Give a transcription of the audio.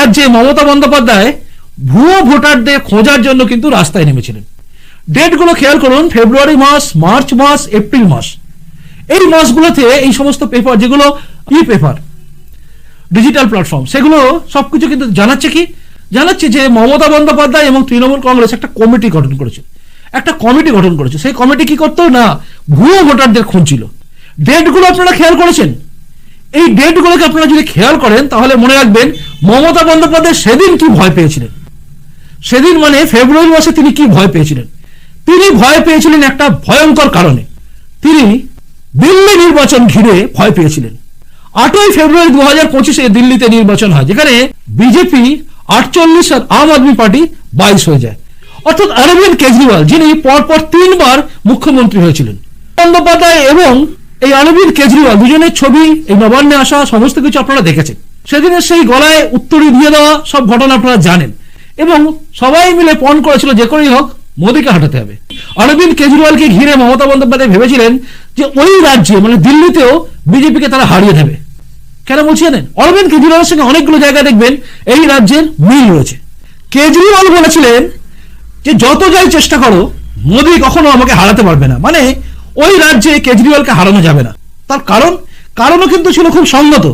রাজ্যে মমতা বন্দ্যোপাধ্যায় ভুয়ো ভোটারদের খোঁজার জন্য কিন্তু রাস্তায় নেমেছিলেন। ডেটগুলো খেয়াল করুন, ফেব্রুয়ারি মাস, মার্চ মাস, এপ্রিল মাস। এই মাসগুলোতে এই সমস্ত পেপার, যেগুলো ই পেপার, ডিজিটাল প্ল্যাটফর্ম, সেগুলো সবকিছু কিন্তু জানাচ্ছে যে মমতা বন্দ্যোপাধ্যায় এবং তৃণমূল কংগ্রেস একটা কমিটি গঠন করেছে। সেই কমিটি কি করতো না, ভুয়ো ভোটারদের খুঁজছিল। ডেটগুলো আপনারা খেয়াল করেছেন? এই ডেটগুলোকে আপনারা যদি খেয়াল করেন তাহলে মনে রাখবেন মমতা বন্দ্যোপাধ্যায় সেদিন কি ভয় পেয়েছিলেন। সেদিন মানে ফেব্রুয়ারি মাসে তিনি কি ভয় পেয়েছিলেন? তিনি ভয় পেয়েছিলেন একটা ভয়ঙ্কর কারণে। তিনি দিল্লি নির্বাচন ঘিরে ভয় পেয়েছিলেন। 8ই ফেব্রুয়ারি 2025-এ দিল্লিতে নির্বাচন হয়, যেখানে বিজেপি 48 আর আম আদমি পার্টি 22 হয়ে যায়। অর্থাৎ অরবিন্দ কেজরিওয়াল, যিনি পরপর 3বার মুখ্যমন্ত্রী হয়েছিলেন, বন্দ্যোপাধ্যায় এবং এই অরবিন্দ কেজরিওয়াল দুজনের ছবি এই নবান্নে আসা সমস্ত কিছু আপনারা দেখেছেন। সেদিনের সেই গলায় উত্তরী দিয়ে দেওয়া সব ঘটনা আপনারা জানেন, এবং সবাই মিলে পণ করেছিল যে করেই হোক মোদীকে হাঁটাতে হবে। অরবিন্দ কেজরিওয়ালকে ঘিরে মমতা বন্দ্যোপাধ্যায় ভেবেছিলেন যে ওই রাজ্যে মানে দিল্লিতেও বিজেপিকে তারা হারিয়ে দেবে। কেন বলছি জানেন? অরবিন্দ কেজরিওয়ালের সঙ্গে অনেকগুলো জায়গায় দেখবেন এই রাজ্যের মিল রয়েছে। কেজরিওয়াল বলেছিলেন যে যত যাই চেষ্টা করো মোদী কখনো আমাকে হারাতে পারবে না, মানে ওই রাজ্যে কেজরিওয়ালকে হারানো যাবে না। তার কারণও কিন্তু ছিল খুব সঙ্গত।